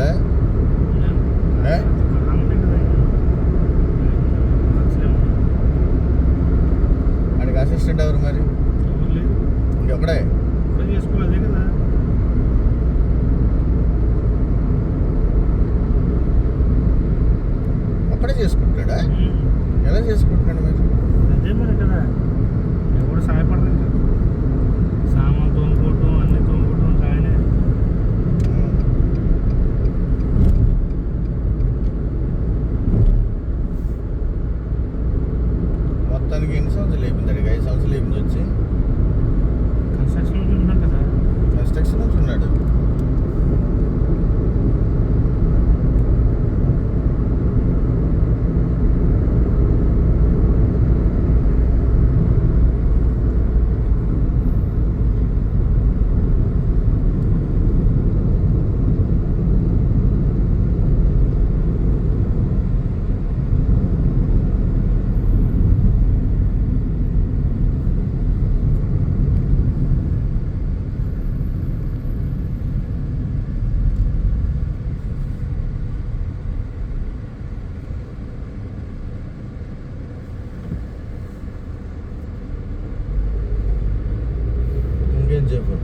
ఉన్నాడా? ఆయనకి అసిస్టెంట్ ఎవరు మరి? ఇంకొకడే చేసుకోలేదే కదా. ఒక్కడే చేసుకుంటాడా? ఎలా చేసుకుంటున్నాడు మరి? అదే మరి కదా, ఎవరు సహాయపడరు. ఇంకా సామాన్ తోముకోవటం అన్ని తోముకోవటం ఆయనే. మొత్తానికి ఎన్ని సంవత్సరాలు అయిపోయింది? 5 సంవత్సరాలు అయిపోయింది వచ్చి. కన్స్ట్రక్షన్ ఉన్నాడు కదా. కన్స్ట్రక్షన్ నుంచి ఉన్నాడు. ఇంకేం చెప్పు.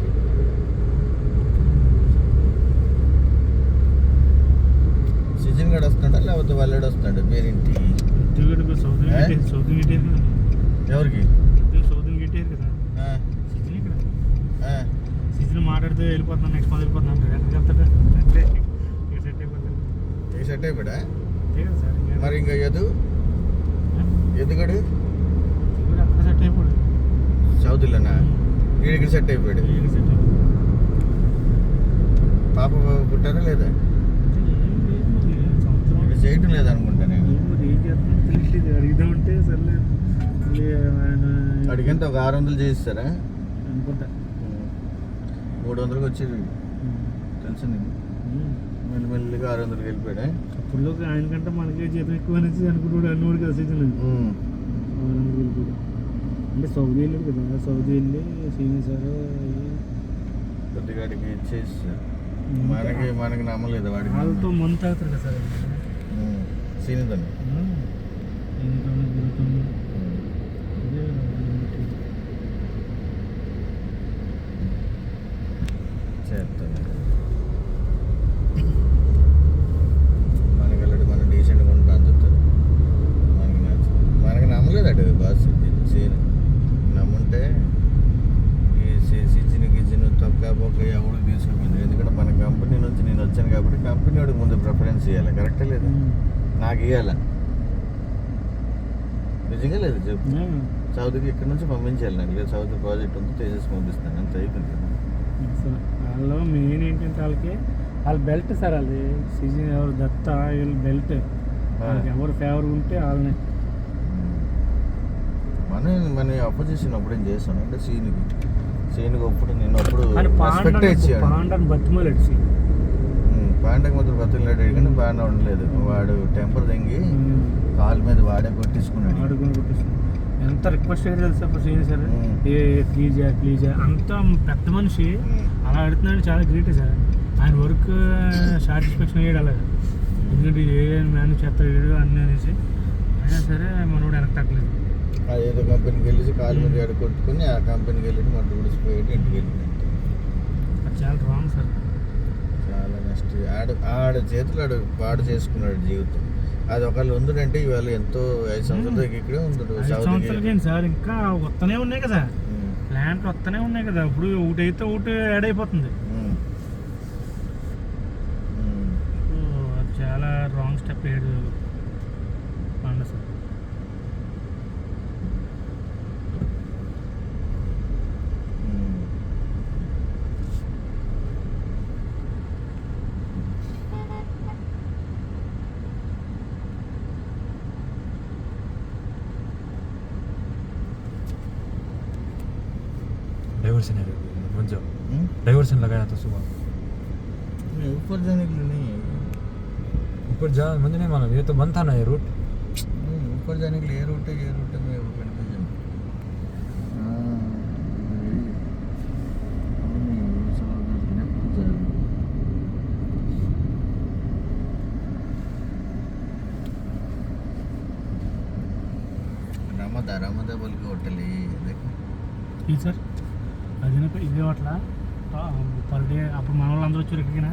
సిజన్ గడ్ వస్తున్నాడా లేకపోతే వాళ్ళేడు వస్తున్నాడు పేరింటి? ఎవరికి? సీజన్ మాట్లాడితే వెళ్ళిపోతున్నాను, నెక్స్ట్ మంత్ వెళ్ళిపోతున్నాను. ఎక్కడికి వెళ్తాడు? అంటే సెట్ అయిపోతాడు. సెట్ అయిపోయా సార్. మరి ఇంకా ఎదుగడు అక్కడ సెట్ అయిపోయాడు. సౌదీలోనా? వీడికి సెట్ అయిపోయాడు. పాప పుట్టారా లేదా? ఇక్కడ చేయటం లేదనుకుంటా నేను. అడిగిదామంటే సర్లే అడిగితే ఒక 600 చేయిస్తారా అనుకుంటా. 300కి వచ్చేది తెలుసు నీకు. మెల్లిమెల్లిగా 600కి వెళ్ళిపోయాడా? అప్పుడు ఆయన కంటే మనకే జీతం ఎక్కువ అనేసి అనుకుంటాడు. అన్నోడు కదా సీజన్ 600 వెళ్ళిపోయాడు. అంటే సౌదీ వెళ్ళాడు కదా, సౌదీ వెళ్ళి సీనియర్ సార్ కొద్దిగాడికి ఇచ్చేస్తారు. మనకి నమ్మలేదు వాడికి. వాళ్ళతో మందు తాగుతారు కదా సార్. సీనియర్ చేస్తాను. మనకి వెళ్ళాడు, మనం డీసెంట్గా ఉంటా అందుతారు. మనకి నమ్మలేదాడు బాస్. సీన్ నమ్ముంటే ఈ సిజిన్ తొక్క బొక్క ఎవరికి తీసుకుపోయింది. ఎందుకంటే మన కంపెనీ నుంచి నేను వచ్చాను కాబట్టి కంపెనీ వాడికి ముందు ప్రిఫరెన్స్ ఇవ్వాలి. కరెక్టే లేదు? నాకు ఇవ్వాల నిజంగా లేదు చెప్పు. సౌదీకి ఇక్కడ నుంచి పంపించాలి నాకు. లేదు సౌదీ ప్రాజెక్ట్ ఉంది, తేజస్ పంపిస్తాను. అంత అయిపోయింది. వాళ్ళు మెయిన్ ఏంటంటే వాళ్ళ బెల్ట్ సార్. అది సీజన్ ఎవరు దత్త వీళ్ళు బెల్ట్. వాళ్ళకి ఎవరు ఫేవర్ ఉంటే వాళ్ళని మన అపోజిషన్ అప్పుడేం చేస్తాను అంటే సీన్కి అప్పుడు నేను అప్పుడు రెస్పెక్ట్ ఇచ్చాను. పాండని బతిమలాడు సీన్. పాండకి మాత్రం బతుకులాడు కానీ పాండ ఉండలేదు. వాడు టెంపర్ తెంగి కాలు మీద వాడే కొట్టించుకున్నాడు. ఎంత రిక్వెస్ట్ అయితే తెలుసా సీనియర్ సార్, ప్లీజ్ అంత పెద్ద మనిషి అలా అడుగుతున్నాడు. చాలా గ్రేట్ సార్. ఆయన వర్క్ సాటిస్ఫాక్షన్ అయ్యాడు అలాగే. ఎందుకంటే ఏ మ్యాన్ చేస్తాడు అన్నీ అనేసి అయినా సరే మనోడు వెనక్కి తగ్గలేదు. ఏదో కంపెనీకి వెళ్ళేసి కాలు మీద ఆడ కొట్టుకుని ఆ కంపెనీకి వెళ్ళి మట్టు గుడిసిపోయాడు, ఇంటికి వెళ్ళినట్టు. అది చాలా రాంగ్ సార్. చాలా నెక్స్ట్ ఆడ చేతులు పాడు చేసుకున్నాడు జీవితం. అది ఒకళ్ళు ఉందంటే ఇవాళ ఎంతో 5 సంవత్సరాల దాకా ఇక్కడే ఉందడు. 5 సంవత్సరాలకేంటి సార్, ఇంకా వస్తూనే ఉన్నాయి కదా ప్లాంట్లు, వస్తూనే ఉన్నాయి కదా. ఇప్పుడు ఒకటి అయితే ఒకటి యాడ్ అయిపోతుంది. అది చాలా రాంగ్ స్టెప్ వేయడు పాండ సార్. डाइवर्सन है मंजो डाइवर्सन लगाया था सुबह ऊपर जाने के लिए नहीं है. ऊपर जा मुझे नहीं मालूम. ये तो बंद था ना ये रूट. ऊपर जाने के लिए ये रूट है में कन्फ्यूजन. यार अहमदाबाद की होटल है ये, देखो ఇది సార్ అది ఇదే అట్లా పర్ డే అప్పుడు మన వాళ్ళు అందరూ వచ్చారు ఎక్కడికైనా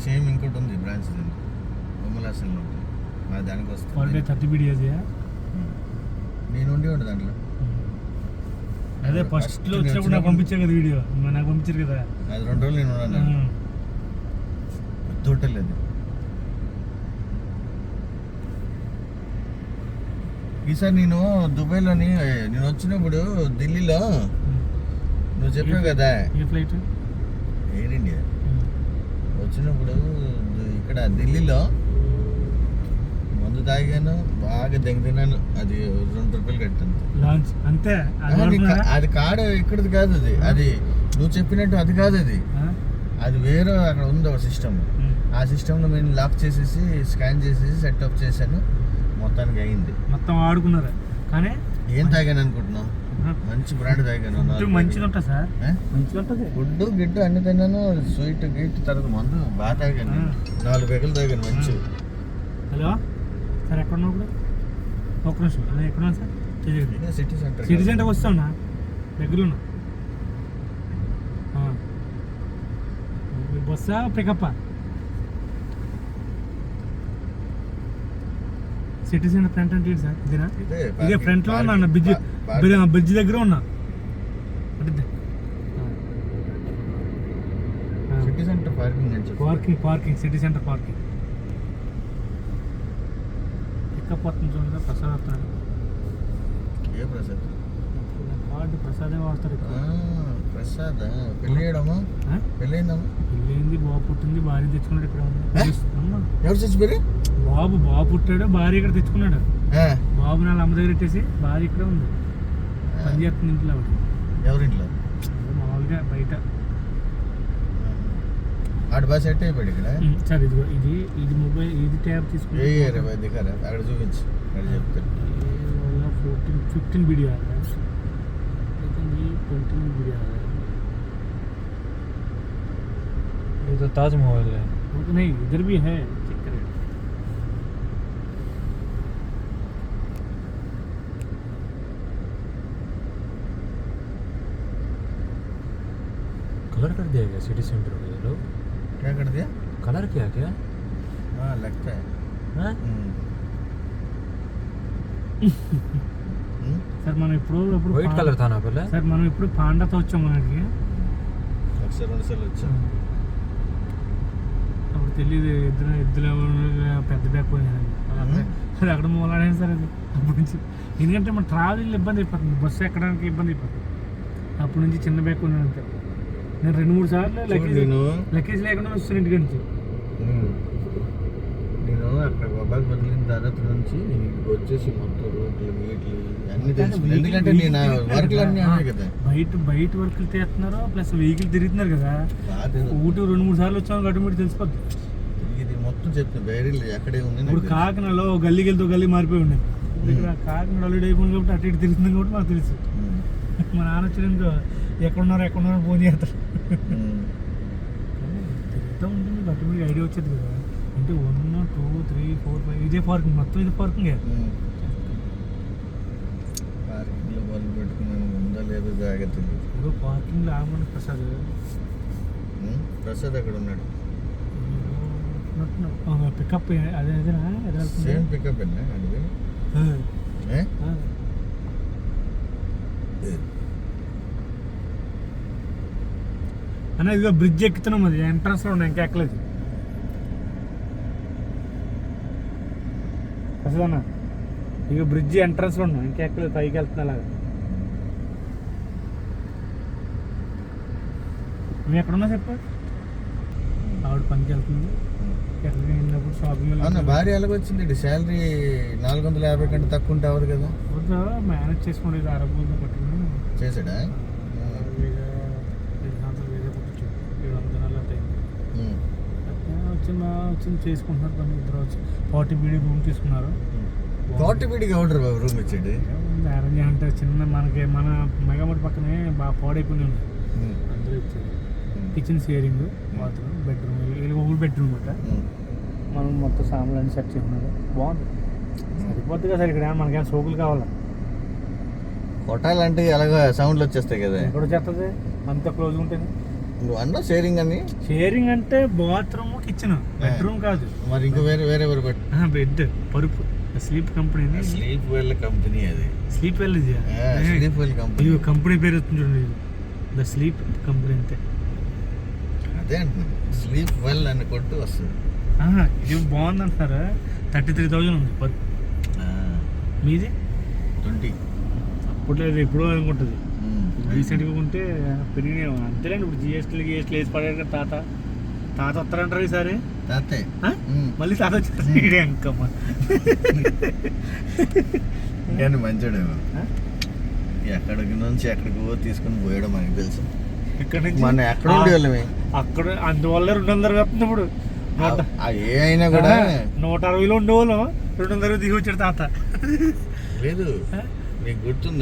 సేమ్ ఇంకోటి ఉంది బ్రాంచ్ బొమ్మలాసంలో మా దానికి పర్ డే వస్తుంది 30 వీడియోస్ నేను ఉండి ఉండే దాంట్లో అదే ఫస్ట్లో వచ్చినప్పుడు నాకు పంపించారు కదా వీడియో నాకు పంపించారు కదా అది 2 రోజులు నేను ఉన్నాను పెద్ద హోటల్ అది. ఈసారి నేను దుబాయ్లోని నేను వచ్చినప్పుడు ఢిల్లీలో నువ్వు చెప్పావు కదా ఏ ఫ్లైట్ ఎయిర్ ఇండియా వచ్చినప్పుడు ఇక్కడ ఢిల్లీలో మందు తాగాను బాగా తిన్నాను అది 2 రూపాయలు కట్టాను లాంచ్ అంతే అది కాడ ఇక్కడది కాదు అది అది నువ్వు చెప్పినట్టు అది కాదు అది అది వేరే అక్కడ ఉంది ఒక సిస్టమ్ ఆ సిస్టంలో నేను లాక్ చేసేసి స్కాన్ చేసేసి సెటప్ చేశాను మొత్తానికి అయింది మొత్తం ఆడుకున్నారు కానీ ఏం తాగాను అనుకుంటున్నావు మంచి బ్రాండ్ తాగాను మంచిగా ఉంటుంది సార్ మంచిగా ఉంటుంది ఫుడ్ గిడ్డు అన్ని తిన్నాను స్వీట్ గిట్ తర్వాత మందు బాగా తాగాను 4 పెగలు తాగాను మంచి. హలో సార్ ఎక్కడ ఉన్నావు ఇప్పుడు ఒక్క నిమిషం అదే ఎక్కడ ఉన్నాను సార్ సిటీ సెంటర్ సిటీ సెంటర్కి వస్తావునా దగ్గర ఉన్నా బస్సా పికప్పా సిటీ సెంటర్ ఫ్రంట్ అంటే సార్ ఇదేనా ఇదే ఫ్రంట్లో ఉన్నా బ్రిడ్జ్ దగ్గర ఉన్నా city centre parking city centre parking ఎక్కపోతుంది చూడండి ప్రసాద్ వస్తాడు ఏ ప్రసాద్ కార్డు ప్రసాదే వస్తాడు ప్రసాద్ పెళ్ళి చేయడమా పెళ్ళయిందమ్మా పెళ్ళయింది బాబు పుట్టింది భార్య తెచ్చుకున్నాడు ఇక్కడ ఎవరు చచ్చిపోయి బాబు పుట్టాడు భార్య ఇక్కడ తెచ్చుకున్నాడు బాబు నాలుగు అమ్మ దగ్గర పెట్టేసి భార్య ఇక్కడే ఉంది పని చేస్తుంది ఇంట్లో ఆవిడ ఎవరింట్లో మామూలుగా బయట ఆడు బాగా సెట్ అయిపోయాడు ఇక్కడ సార్ ఇదిగో ఇది మొబైల్ ఇది ట్యాబ్ తీసుకుని అక్కడ చూపించు అక్కడ చెప్తాను 15 వీడియో 20 వీడియో ये तो ताज मोबाइल है नहीं इधर भी है चेक करें कलर कर दिया क्या सिटी सेंटर को ये लोग क्या कर दिया कलर किया क्या हाँ लगता है हाँ? సార్ మనం ఇప్పుడు వైట్ కలర్ థానా పहले సార్ మనం ఇప్పుడు పాండాతో వచ్చాం మనకి ఒకసారి 2 సార్లు వచ్చా అప్పుడు తెలియదు ఎద్దులు పెద్ద బ్యాగ్ పోయినాయి అది అక్కడ మూలాడేది సార్ అది అప్పటి నుంచి ఎందుకంటే మన ట్రావెలింగ్ ఇబ్బంది అయిపోతుంది బస్సు ఎక్కడానికి ఇబ్బంది అయిపోతుంది అప్పటి నుంచి చిన్న బ్యాగ్ కొన్నాను అంతే నేను 2-3 సార్లు లగేజ్ లేకుండా వస్తాను ఇంటికి నుంచి నేను అక్కడ బాబాకి వదిలిన తర్వాత నుంచి వచ్చేసి మొత్తం రోడ్లు వీట్లు అన్ని తెలుసు ఎందుకంటే నేను వర్క్లు అన్నీ అనే కదా బయట వర్క్లు చేస్తున్నారు ప్లస్ వెహికల్ తిరుగుతున్నారు కదా ఊటి 2-3 సార్లు వచ్చాము గట్టుమిటి తెలిసిపోద్ది ఇది మొత్తం చెప్తాను డైరీలు ఎక్కడే ఉంది ఇప్పుడు కాకినాడలో గల్లీకి వెళ్తూ గల్లీ మారిపోయి ఉన్నాయి ఇక్కడ కాకినాడ ఆల్రెడీ అయిపోయింది కాబట్టి అటు ఇటు తిరుగుతుంది కాబట్టి మాకు తెలుసు మా నాన్న వచ్చినందుకు ఎక్కడున్నారో ఫోన్ చేస్తారు తిరుగుతూ ఉంటుంది గట్టుమిటి ఐడియా వచ్చేది కదా అంటే 1, 2, 3, 4, 5 ఇదే పార్కింగ్ మొత్తం ఇది పార్కింగ్ పార్కింగ్లో వాళ్ళు పెట్టుకున్నాను ఉందా లేదో జాగ్రత్త ఇప్పుడు పార్కింగ్లో ఆగమని ప్రసాద్ అక్కడ ఉన్నాడు పికప్ అదేనా సేమ్ పికప్ అడిగి అన్న ఇదిగో బ్రిడ్జ్ ఎక్కుతున్నాం అది ఎంట్రన్స్లో ఉన్నాయి ఇంకా ఎక్కలేదు అసలు ఇక బ్రిడ్జ్ ఎంట్రన్స్లో ఉన్నాం ఇంకా ఎక్కలేదు పైకి వెళ్తున్నా అలాగా మేము ఎక్కడున్నా చెప్పు ఆవిడ పనికి వెళ్తుంది ఎక్కడికి వెళ్ళినప్పుడు షాపింగ్ భార్య ఎలాగొచ్చింది శాలరీ 450 కంటే తక్కువ ఉంటే అవ్వదు కదా మేనేజ్ చేసుకోండి ఇది ఆరోగ్యంతో పట్టుకుని చేసాడా 5 సంవత్సరాలు వేరే పట్టించు 700 నెలలు వచ్చింది చేసుకుంటున్నారు పని ఇద్దరు వచ్చి 40 బీడీ రూమ్ తీసుకున్నారు 40 బీడీకి ఎవరు బాబు రూమ్ ఇచ్చాడు అరేంజ్ అంటే చిన్న మన మెగామట్ పక్కనే బాగా పాడైపోయి ఉంది అందరూ ఇచ్చారు కిచెన్ షేరింగ్ బాత్రూమ్ బెడ్రూమ్ ఒక బెడ్రూమ్ అనమాట మనం మొత్తం సామాన్లు అన్ని సెట్ చేసుకున్నారు బాగుంది సరిపోద్ది కదా సార్ ఇక్కడ మనకేమైనా సోకులు కావాలా కొట్టాలంటే ఎలాగో సౌండ్లు వచ్చేస్తాయి కదా. ఎక్కడ వచ్చేస్తుంది అంత క్లోజ్ ఉంటుంది. నువ్వు అన్నా షేరింగ్ అని. షేరింగ్ అంటే బాత్రూమ్ కిచెన్, బెడ్రూమ్ కాదు. మరి ఇంకో వేరే పెట్టు. బెడ్ పరుపు. Sleep company. Sleep well company అది. Sleep well sleep well company. ఇది కంపెనీ పేరు వస్తుంది చూడండి, ద స్లీప్ కంపెనీ అంతే. అదే అంటున్నాను, స్లీప్ వెల్ అని కొట్టు వస్తుంది. ఇది బాగుంది అంటున్నారా. 33,000 ఉంది పరుపు. మీది 20. అప్పుడు లేదు, ఎప్పుడో అనుకుంటుంది. రీసెంట్గా ఉంటే పెరిగినాయి అంతేలేండి. ఇప్పుడు జిఎస్టీలు వేసి పడాడు కదా తాత వస్తారంటారు ఈసారి. తాతే మళ్ళీ తాత వచ్చారు అంకమ్మ. కానీ మంచోడేమో. ఎక్కడికి నుంచి ఎక్కడికి తీసుకుని పోయాడో మనకి తెలుసు. ఇక్కడ నుంచి మన ఎక్కడ ఉండే వాళ్ళమే అక్కడ, అందువల్ల 200 వస్తుంది ఇప్పుడు. ఏ అయినా కూడా 160లో ఉండేవాళ్ళం, 200 దిగి వచ్చాడు తాత. లేదు నీకు గుర్తుందా